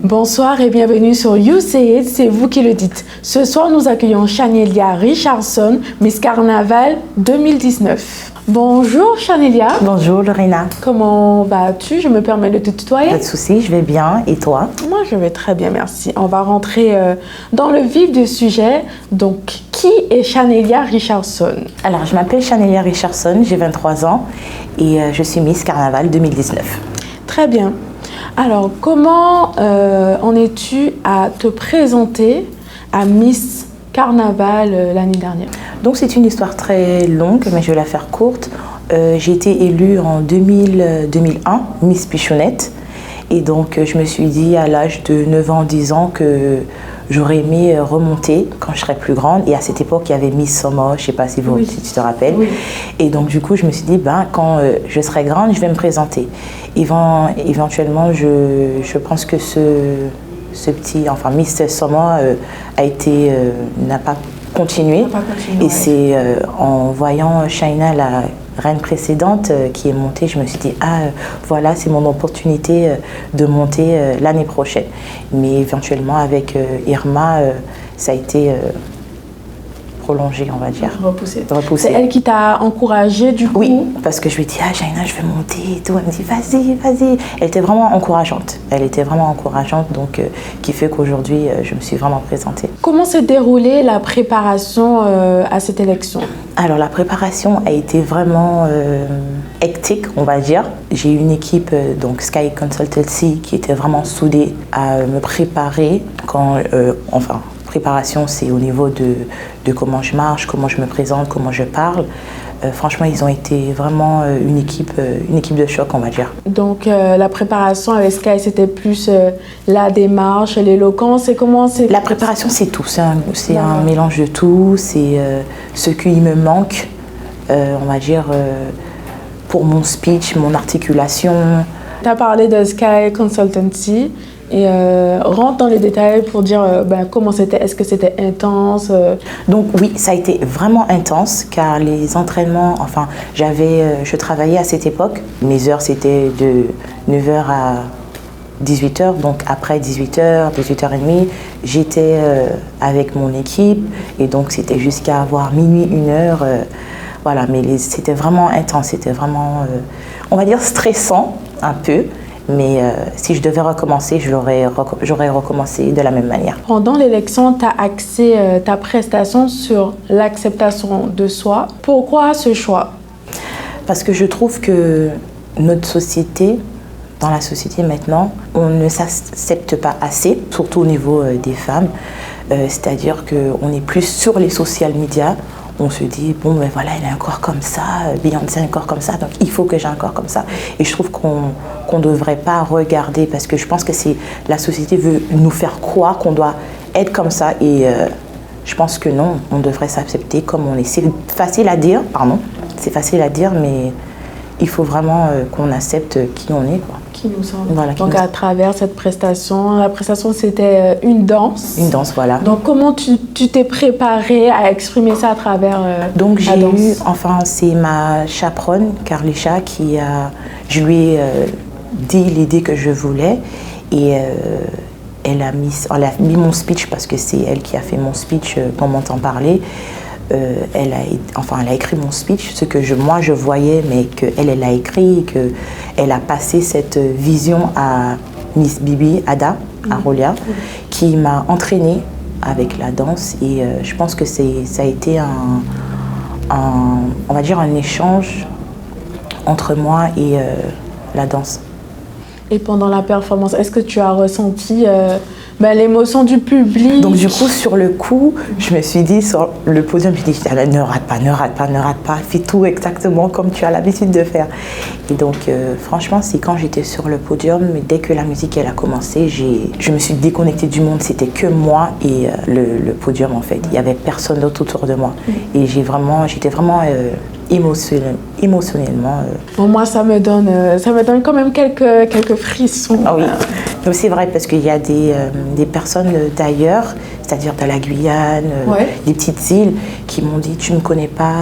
Bonsoir et bienvenue sur You Say It, c'est vous qui le dites. Ce soir, nous accueillons Chanelia Richardson, Miss Carnaval 2019. Bonjour Chanelia. Bonjour Lorena. Comment vas-tu? Je me permets de te tutoyer. Pas de souci, je vais bien. Et toi? Moi, je vais très bien, merci. On va rentrer dans le vif du sujet. Donc, qui est Chanelia Richardson? Alors, je m'appelle Chanelia Richardson, j'ai 23 ans et je suis Miss Carnaval 2019. Très bien. Alors, comment en es-tu à te présenter à Miss Carnaval l'année dernière? Donc, c'est une histoire très longue, mais je vais la faire courte. J'ai été élue en 2001, Miss Pichounette. Et donc, je me suis dit à l'âge de 9 ans, 10 ans que j'aurais aimé remonter quand je serais plus grande. Et à cette époque, il y avait Miss Somo, je ne sais pas si tu te rappelles. Oui. Et donc, du coup, je me suis dit, quand je serai grande, je vais me présenter. Éventuellement, je pense que ce petit, Miss Somo n'a pas continué. Et c'est en voyant Shaina, la reine précédente, qui est montée, je me suis dit, voilà, c'est mon opportunité de monter l'année prochaine. Mais éventuellement, avec Irma, ça a été prolongé, on va dire. Repoussé. C'est elle qui t'a encouragée, du coup? Oui, parce que je lui ai dit, Shaina, je vais monter et tout. Elle me dit, vas-y, vas-y. Elle était vraiment encourageante. Donc, qui fait qu'aujourd'hui, je me suis vraiment présentée. Comment s'est déroulée la préparation à cette élection? Alors, la préparation a été vraiment hectique, on va dire. J'ai eu une équipe, donc Sky Consultancy, qui était vraiment soudée à me préparer préparation, c'est au niveau de comment je marche, comment je me présente, comment je parle. Franchement, ils ont été vraiment une équipe de choc, on va dire. Donc, la préparation avec Sky, c'était plus la démarche, l'éloquence, et comment c'est... La préparation, c'est tout. C'est un mélange de tout. C'est ce qui me manque, on va dire, pour mon speech, mon articulation. Tu as parlé de Sky Consultancy. Et rentre dans les détails pour dire comment c'était, est-ce que c'était intense? Donc oui, ça a été vraiment intense car les entraînements, je travaillais à cette époque. Mes heures c'était de 9h à 18h, donc après 18h, 18h30, j'étais avec mon équipe et donc c'était jusqu'à avoir minuit, 1h. Voilà, mais c'était vraiment intense, c'était vraiment, on va dire stressant un peu. Mais si je devais recommencer, j'aurais recommencé de la même manière. Pendant l'élection, tu as axé ta prestation sur l'acceptation de soi. Pourquoi ce choix? Parce que je trouve que notre société, dans la société maintenant, on ne s'accepte pas assez, surtout au niveau des femmes. C'est-à-dire qu'on est plus sur les social media. On se dit, voilà, elle a un corps comme ça, Beyoncé a un corps comme ça, donc il faut que j'ai un corps comme ça. Et je trouve qu'on ne devrait pas regarder, parce que je pense que la société veut nous faire croire qu'on doit être comme ça. Et je pense que non, on devrait s'accepter comme on est. C'est facile à dire, mais il faut vraiment qu'on accepte qui on est, quoi. Qui nous sommes. Voilà, donc à travers cette prestation, la prestation c'était une danse. Une danse, voilà. Donc comment tu t'es préparée à exprimer ça à travers donc j'ai eu, c'est ma chaperonne, Carlisha, je lui ai dit l'idée que je voulais et elle a mis mon speech, parce que c'est elle qui a fait mon speech qu'on m'entend parler. Elle a écrit mon speech, ce que moi je voyais, mais qu'elle a écrit, qu'elle a passé cette vision à Miss Bibi Ada, à Rolia, qui m'a entraînée avec la danse. Et je pense que ça a été on va dire un échange entre moi et la danse. Et pendant la performance, est-ce que tu as ressenti l'émotion du public? Donc du coup, sur le coup, je me suis dit sur le podium, je me suis dit, ne rate pas, fais tout exactement comme tu as l'habitude de faire. Et donc franchement, c'est quand j'étais sur le podium, dès que la musique elle a commencé, je me suis déconnectée du monde, c'était que moi et le podium en fait. Il n'y avait personne d'autre autour de moi. Et j'étais vraiment émotionnellement. Moi, ça me donne quand même quelques frissons. Ah oui, donc c'est vrai, parce qu'il y a des personnes d'ailleurs, c'est-à-dire de la Guyane, des petites îles, qui m'ont dit, tu ne me connais pas,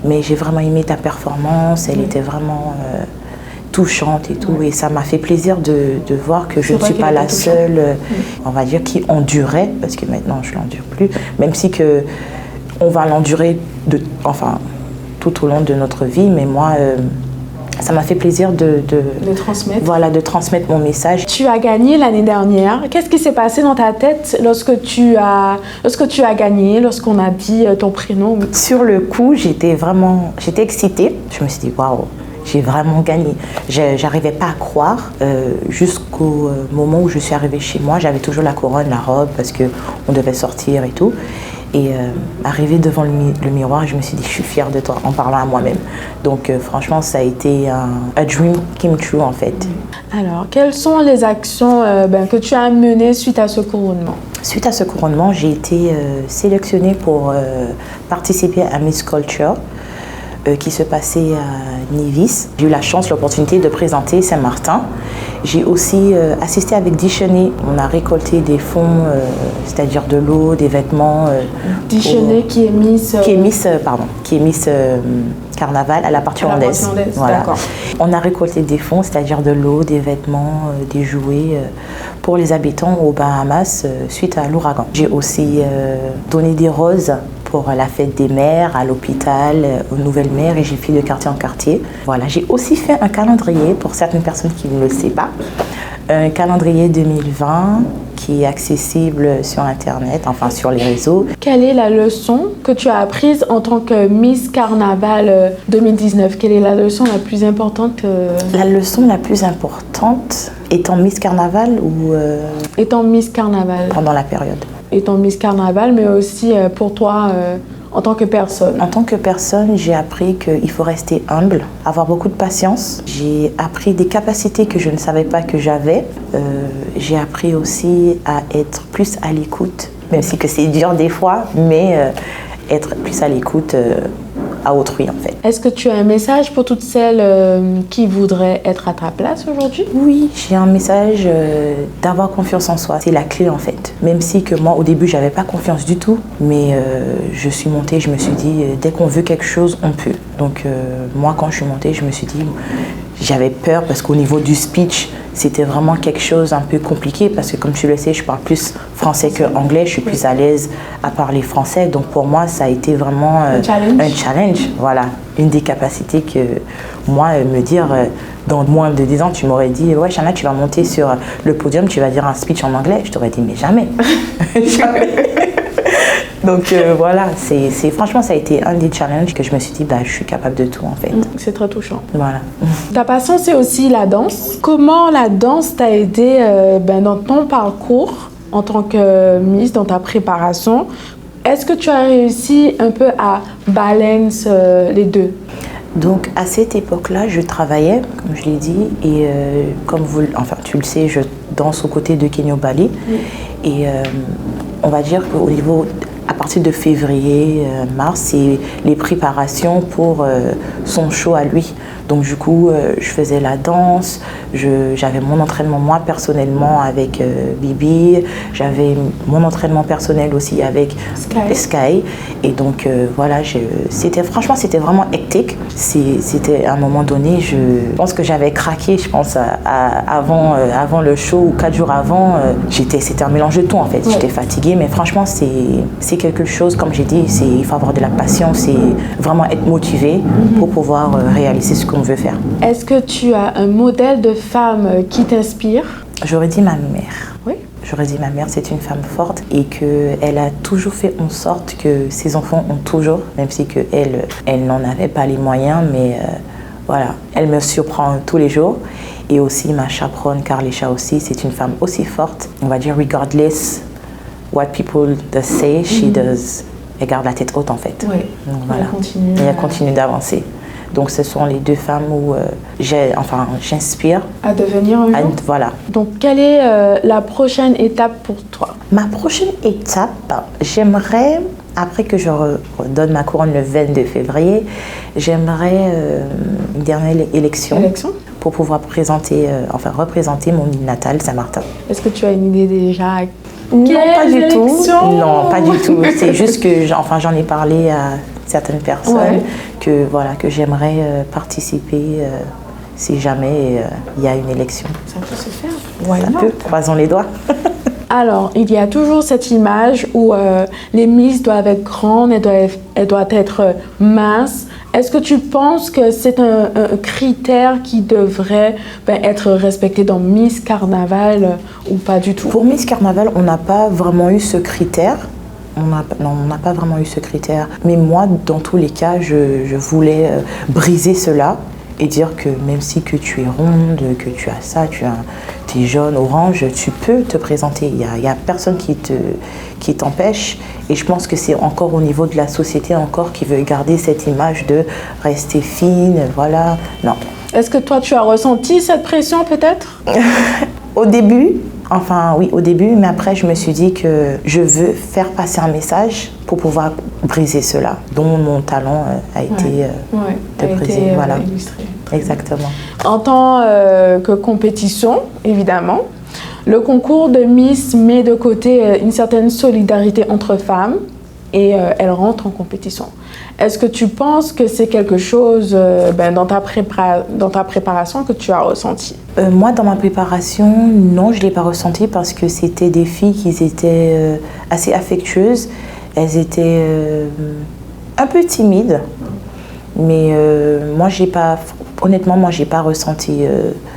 mais j'ai vraiment aimé ta performance, elle était vraiment touchante et tout. Et ça m'a fait plaisir de voir que je ne suis pas la seule, on va dire, qui endurait, parce que maintenant je ne l'endure plus, même si que on va l'endurer tout au long de notre vie, mais moi, ça m'a fait plaisir de transmettre. Voilà, de transmettre mon message. Tu as gagné l'année dernière. Qu'est-ce qui s'est passé dans ta tête lorsque tu as gagné, lorsqu'on a dit ton prénom? Sur le coup, j'étais excitée. Je me suis dit, waouh, j'ai vraiment gagné. J'arrivais pas à croire jusqu'au moment où je suis arrivée chez moi. J'avais toujours la couronne, la robe, parce qu'on devait sortir et tout. Et arrivée devant le miroir, je me suis dit, je suis fière de toi, en parlant à moi-même. Donc franchement, ça a été un dream came true en fait. Alors, quelles sont les actions que tu as menées suite à ce couronnement? Suite à ce couronnement, j'ai été sélectionnée pour participer à Miss Culture qui se passait à Nivis. J'ai eu la chance, l'opportunité de présenter Saint-Martin. J'ai aussi assisté avec Dicheney. On a récolté des fonds, c'est-à-dire de l'eau, des vêtements. Dicheney qui est Miss... Qui est Miss Carnaval à la partie hollandaise. Voilà. On a récolté des fonds, c'est-à-dire de l'eau, des vêtements, des jouets pour les habitants aux Bahamas suite à l'ouragan. J'ai aussi donné des roses pour la fête des mères, à l'hôpital, aux nouvelles mères, et j'ai fait de quartier en quartier. Voilà, j'ai aussi fait un calendrier pour certaines personnes qui ne le savent pas. Un calendrier 2020 qui est accessible sur Internet, enfin sur les réseaux. Quelle est la leçon que tu as apprise en tant que Miss Carnaval 2019? Quelle est la leçon la plus importante? La leçon la plus importante étant Miss Carnaval ou... Étant Miss Carnaval. Pendant la période. Étant Miss Carnaval, mais aussi pour toi en tant que personne. En tant que personne, j'ai appris qu'il faut rester humble, avoir beaucoup de patience. J'ai appris des capacités que je ne savais pas que j'avais. J'ai appris aussi à être plus à l'écoute, même si que c'est dur des fois, mais être plus à l'écoute à autrui en fait. Est-ce que tu as un message pour toutes celles qui voudraient être à ta place aujourd'hui? Oui, j'ai un message d'avoir confiance en soi. C'est la clé en fait. Même si que moi au début j'avais pas confiance du tout, mais je suis montée, je me suis dit dès qu'on veut quelque chose, on peut. Donc moi quand je suis montée, je me suis dit j'avais peur parce qu'au niveau du speech, c'était vraiment quelque chose un peu compliqué parce que comme tu le sais, je parle plus français que anglais, je suis plus à l'aise à parler français. Donc pour moi, ça a été vraiment un challenge. Voilà, une des capacités que moi, me dire dans moins de 10 ans, tu m'aurais dit, ouais Chana, tu vas monter sur le podium, tu vas dire un speech en anglais. Je t'aurais dit, mais jamais. Jamais. Donc voilà, franchement, ça a été un des challenges que je me suis dit, je suis capable de tout en fait. C'est très touchant. Voilà. Ta passion, c'est aussi la danse. Comment la danse t'a aidé dans ton parcours en tant que Miss, dans ta préparation? Est-ce que tu as réussi un peu à balancer les deux? Donc à cette époque-là, je travaillais, comme je l'ai dit, et comme tu le sais, je danse aux côtés de Kenyo Bali. Et on va dire qu'au niveau, à partir de février, mars, c'est les préparations pour son show à lui. Donc du coup, je faisais la danse, j'avais mon entraînement moi personnellement avec Bibi, j'avais mon entraînement personnel aussi avec Sky. Et donc voilà, franchement c'était vraiment hectique. C'était à un moment donné, je pense que j'avais craqué, je pense avant le show ou 4 jours avant, c'était un mélange de tout en fait. Ouais. J'étais fatiguée, mais franchement c'est quelque chose, comme j'ai dit, il faut avoir de la patience, c'est vraiment être motivé pour pouvoir réaliser ce qu'on veut faire. Est-ce que tu as un modèle de femme qui t'inspire? J'aurais dit ma mère. Oui. J'aurais dit ma mère, c'est une femme forte et qu'elle a toujours fait en sorte que ses enfants ont toujours, même si elle n'en avait pas les moyens, mais voilà, elle me surprend tous les jours. Et aussi ma chaperonne, Carlisha aussi, c'est une femme aussi forte. On va dire, regardless what people say, she does. Elle garde la tête haute en fait. Oui. Donc, voilà. Elle continue d'avancer. Donc ce sont les deux femmes où j'inspire. À devenir un jour. Voilà. Donc quelle est la prochaine étape pour toi? Ma prochaine étape, j'aimerais, après que je redonne ma couronne le 22 février, j'aimerais une dernière élection pour pouvoir représenter mon île natale, Saint-Martin. Est-ce que tu as une idée déjà? Non, pas du tout. Non, pas du tout. C'est juste que j'en ai parlé à certaines personnes que j'aimerais participer si jamais il y a une élection. Ça peut se faire. Ça peut, croisons les doigts. Alors, il y a toujours cette image où les Miss doivent être grandes, elles doivent être minces. Est-ce que tu penses que c'est un critère qui devrait être respecté dans Miss Carnaval ou pas du tout? Pour Miss Carnaval, on n'a pas vraiment eu ce critère. On n'a pas vraiment eu ce critère. Mais moi, dans tous les cas, je voulais briser cela et dire que même si que tu es ronde, que tu as ça, tu es jaune, orange, tu peux te présenter. Il y a personne qui t'empêche. Et je pense que c'est encore au niveau de la société encore qui veut garder cette image de rester fine, voilà. Non. Est-ce que toi, tu as ressenti cette pression peut-être? Au début, oui, au début, mais après, je me suis dit que je veux faire passer un message pour pouvoir briser cela, dont mon talent a été de briser. Voilà. Illustré. Exactement. En tant que compétition, évidemment, le concours de Miss met de côté une certaine solidarité entre femmes et elles rentrent en compétition. Est-ce que tu penses que c'est quelque chose dans ta préparation que tu as ressenti? Moi, dans ma préparation, non, je ne l'ai pas ressenti parce que c'était des filles qui étaient assez affectueuses. Elles étaient un peu timides, mais honnêtement, moi, j'ai pas ressenti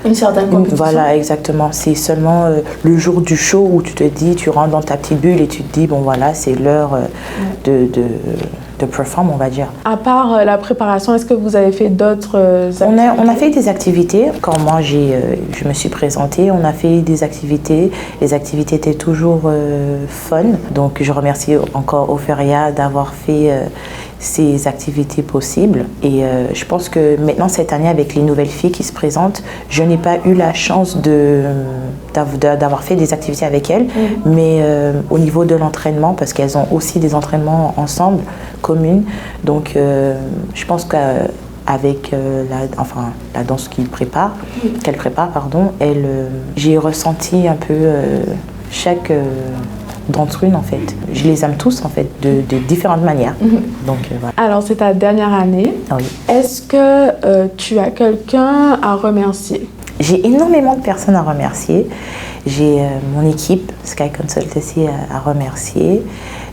une certaine compétition. Voilà, exactement. C'est seulement le jour du show où tu te dis, tu rentres dans ta petite bulle et tu te dis, bon voilà, c'est l'heure de perform, on va dire. À part la préparation, est-ce que vous avez fait d'autres activités? On a fait des activités. Quand moi, je me suis présentée, on a fait des activités. Les activités étaient toujours fun. Donc, je remercie encore Ophéria d'avoir fait ces activités possibles. Et je pense que maintenant, cette année, avec les nouvelles filles qui se présentent, je n'ai pas eu la chance d'avoir fait des activités avec elles. Mais au niveau de l'entraînement, parce qu'elles ont aussi des entraînements ensemble, communes. Donc, je pense qu'avec la danse qu'elle prépare, j'ai ressenti un peu chaque d'entre une en fait. Je les aime tous en fait, de différentes manières. Donc, voilà. Alors, c'est ta dernière année. Oui. Est-ce que tu as quelqu'un à remercier? J'ai énormément de personnes à remercier. J'ai mon équipe, Sky Consultancy, à remercier.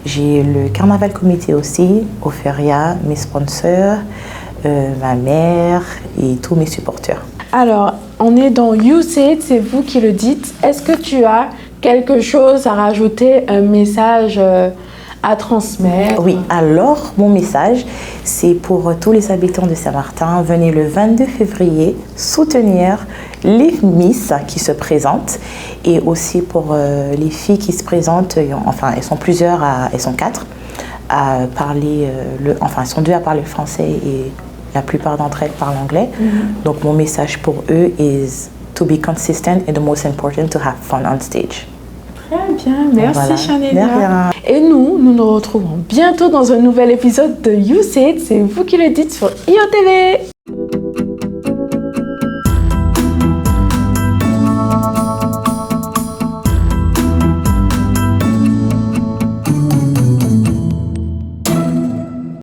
J'ai le Carnaval Comité aussi, Ophéria, mes sponsors, ma mère et tous mes supporters. Alors, on est dans You Say It, c'est vous qui le dites. Est-ce que tu as quelque chose à rajouter, un message à transmettre? Oui, alors mon message, c'est pour tous les habitants de Saint-Martin. Venez le 22 février soutenir les Miss qui se présentent et aussi pour les filles qui se présentent. Enfin, elles sont plusieurs, elles sont 4 à parler, elles sont 2 à parler français et la plupart d'entre elles parlent anglais. Donc mon message pour eux is to be consistent and the most important to have fun on stage. Très bien, merci voilà. Chanélia. Et nous nous retrouvons bientôt dans un nouvel épisode de You Say It, c'est vous qui le dites sur IOTV.